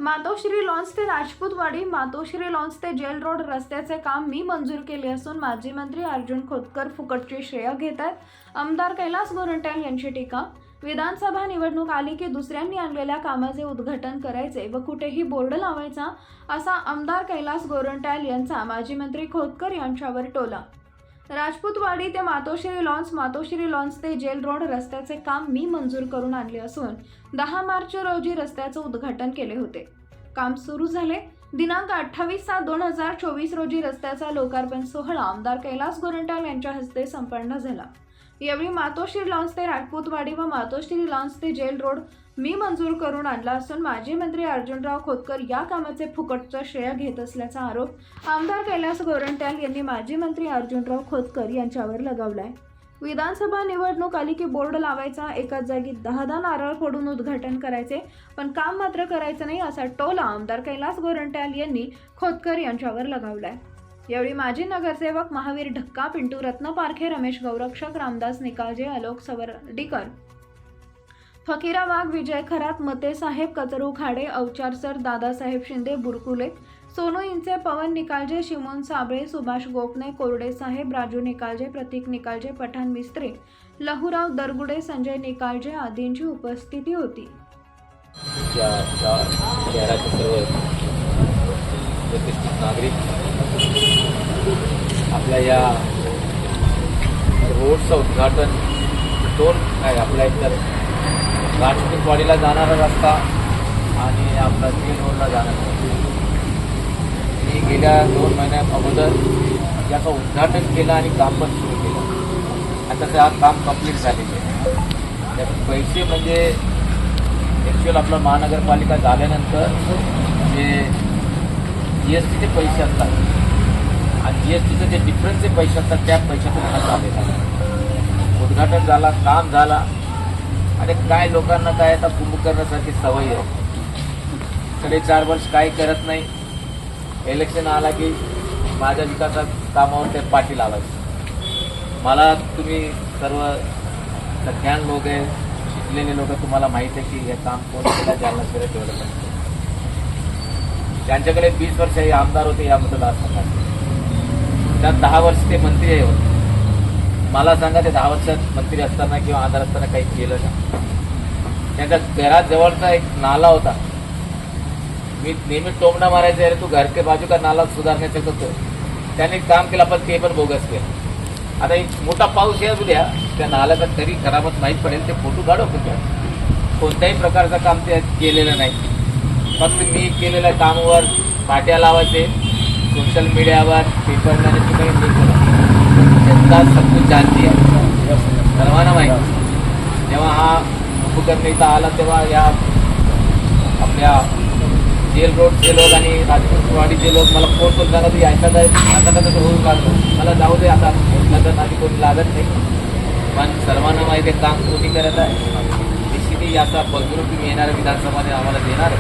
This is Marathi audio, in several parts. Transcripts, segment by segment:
मातोश्री लॉन्स ते राजपूतवाडी, मातोश्री लॉन्स ते जेल रोड रस्त्याचे काम मी मंजूर केले असून माजी मंत्री अर्जुन खोतकर फुकटचे श्रेय घेत आहेत. आमदार कैलास गोरंट्याल यांची टीका. विधानसभा निवडणूक आली की दुसऱ्यांनी आणलेल्या कामाचे उद्घाटन करायचे व कुठेही बोर्ड लावायचा असा आमदार कैलास गोरंट्याल यांचा माजी मंत्री खोतकर यांच्यावर टोला. राजपूतवाडी ते मातोश्री लॉन्स, मातोश्री लॉन्स ते जेल रोड रस्त्याचे काम मी मंजूर करून आणले असून 10 मार्च रोजी रस्त्याचं उद्घाटन केले होते. काम सुरू झाले. दिनांक 28/7/2024 रोजी रस्त्याचा लोकार्पण सोहळा आमदार कैलास गोरंट्याल यांच्या हस्ते संपन्न झाला. यावेळी मातोश्री लॉन्स ते राजपूतवाडी व मातोश्री लॉन्स ते जेल रोड मी मंजूर करून आणला असून माजी मंत्री अर्जुनराव खोतकर या कामाचे फुकटचं श्रेय घेत असल्याचा आरोप आमदार कैलास गोरंट्याल यांनी माजी मंत्री अर्जुनराव खोतकर यांच्यावर लगावलाय. विधानसभा निवडणूक आली की बोर्ड लावायचा, एकाच जागी 10 नारळ फोडून उद्घाटन करायचे, पण काम मात्र करायचं नाही असा टोला आमदार कैलास गोरंट्याल यांनी खोतकर यांच्यावर लगावलाय. यावेळी माजी नगरसेवक महावीर ढक्का, पिंटू रत्न पारखे, रमेश गौरक्षक, रामदास निकाळजे, आलोक सवर्डीकर, फकीरा वाघ, विजय खरात, मते साहेब, कचरू खाडे, अवचार सर, दादासाहेब शिंदे, बुरकुले, सोनू इंचे, पवन निकाळजे, शिमोन साबळे, सुभाष गोपने, कोरडे साहेब, राजू निकाळजे, प्रतीक निकाळजे, पठाण मिस्त्री, लहुराव दरगुडे, संजय निकाळजे आदींची उपस्थिती होती. शहराचे सर्व प्रतिष्ठित नागरिक आपल्या या रोडचं उद्घाटन टोल काय आपल्या इतर राजपूतवाडीला जाणारा रस्ता आणि आपला जेल रोडला जाणारा रस्ता, मी गेल्या 2 महिन्या अगोदर याचं उद्घाटन केलं आणि काम पण सुरू केलं. आता ते काम कंप्लीट झालेले आहे. त्याचे पैसे म्हणजे ॲक्च्युअल आपलं महानगरपालिका झाल्यानंतर जे GSTचे पैसे असतात आणि GSTचे जे डिफरन्सचे पैसे असतात त्या पैशातून हा झालेला आहे. उद्घाटन झाला, काम झाला. आणि काय लोकांना काय आता कुंभकर्णासारखी सवय आहे, कडे 4 वर्ष काही करत नाही. इलेक्शन आला की माझ्या विकासात कामावर ते पाठी लावायचं. मला तुम्ही सर्व सगळ्यान लोक आहे, शिकलेले लोक, तुम्हाला माहीत आहे की हे काम कोण केलं जालना शहर डेव्हलपमेंट. त्यांच्याकडे 20 वर्ष हे आमदार होते या मतदारसंघात, त्यात 10 वर्ष ते मंत्री होते. मला सांगा ते 10 वर्षात मंत्री असताना किंवा आमदार असताना काही केलं का? त्यांच्या घरात जवळचा एक नाला होता, मी नेहमी टोमणा मारायचं, अरे तू घर के बाजू का नाला सुधारण्याचं होतं. त्याने काम केलं, पण ते पण बोगस केलं. आता एक मोठा पाऊस येऊ द्या, त्या नाल्याचा तरी खराबच माहीत पडेल, ते फोटो काढू कुठे. कोणत्याही प्रकारचं काम ते केलेलं नाही. फक्त मी केलेल्या कामावर पाट्या लावायचे, सोशल मीडियावर, पेपरमध्ये काही नाही केलं. जनता सब कुछ जानती है, सर्वांना माहिती. जेव्हा हा उपकरण इथं आला तेव्हा या आपल्या जेल रोडचे लोक आणि राजपूतवाडीचे लोक मला फोन करून सांगत यायचा आता होऊन काढतो, मला जाऊ दे, आता नगर आधी कोणी लागत नाही. पण सर्वांना माहिती आहे काम कोणी करत आहे. निश्चितही याचा बघून तुम्ही येणाऱ्या विधानसभाने आम्हाला देणार.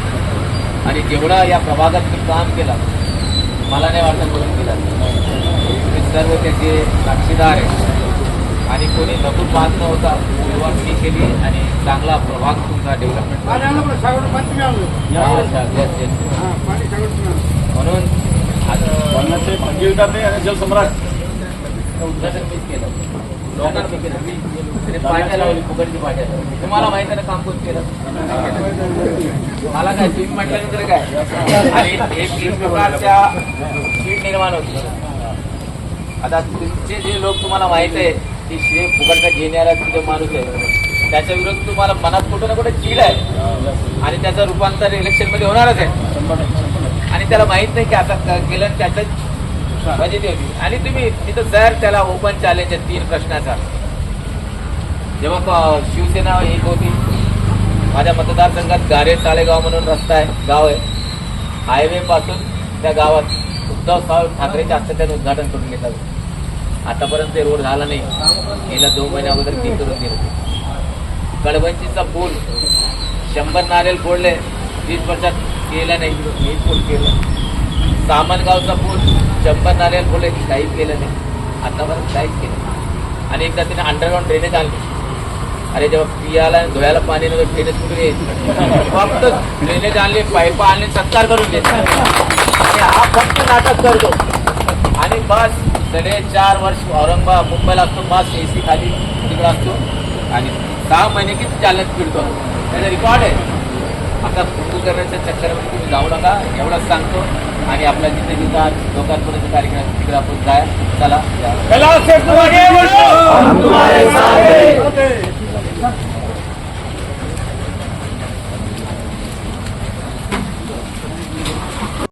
आणि जेवढा या प्रभागात मी काम केलं, मला नाही वाटतं करून केलं. तुम्ही सर्व त्याचे साक्षीदार आहे. आणि कोणी नकून पाहत नव्हता, सुरुवात मी केली आणि चांगला प्रभाग तुमचा डेव्हलपमेंट म्हणून जलसम्राट उद्घाटन मीच केलं, लोकांनी केलं. मी पाट्या लावली, फुकटची पाट्या लावली. तुम्हाला माहिती आहे ना काम कोण केलं? मला काय तुम्ही म्हटल्यानंतर काय, आणि एक प्रकारच्या शीट निर्माण होती. आता तुमचे जे लोक तुम्हाला माहित आहे की श्रेय फुकटचा घेणारा जो माणूस आहे, त्याच्या विरोधात तुम्हाला मनात कुठं ना कुठे चीड आहे आणि त्याचं रूपांतर इलेक्शनमध्ये होणारच आहे. आणि त्याला माहित नाही की आता केलं त्याचं मजेती होती. आणि तुम्ही तिथं जर त्याला ओपन चॅलेंज आहे 3 प्रश्नाचा. जेव्हा शिवसेना एक होती, माझ्या मतदारसंघात गारे ताळेगाव म्हणून रस्ता आहे, गाव आहे. हायवे पासून त्या गावात उद्धव ठाकरेच्या हस्ते त्यानं उद्घाटन करून घेतलं. आतापर्यंत ते रोड झाला नाही. गेल्या 2 महिन्या अगोदर ते करून गेलं. कडवंचीचा पूल 100 नारेल फोडले, 20 वर्षात केलं नाही. मी पूल केलं. सामनगावचा पूल 100 नारेल फोडले, काहीच केलं नाही. आतापर्यंत काहीच केलं. आणि एकदा तिने अंडरग्राऊंड ड्रेनेज आणली. अरे जेव्हा पियाला आणि धुयाला पाणी नव्हतं ड्रेनेज कुठे येत फक्त ड्रेनेज आणले पाईप आणले सत्कार करून देत आणि हा फक्त नाटक करतो आणि बस 4.5 वर्ष औरंगाबाद मुंबईला असतो बस AC खाली तिकडे असतो आणि 6 महिने किती चालत फिरतो त्याचा रेकॉर्ड आहे. आता फुटू करण्याच्या चक्करमध्ये तुम्ही जाऊ नका एवढंच सांगतो आणि आपल्या जिथे जिथं लोकांपर्यंत कार्यक्रम तिकडे आपण जाय चला.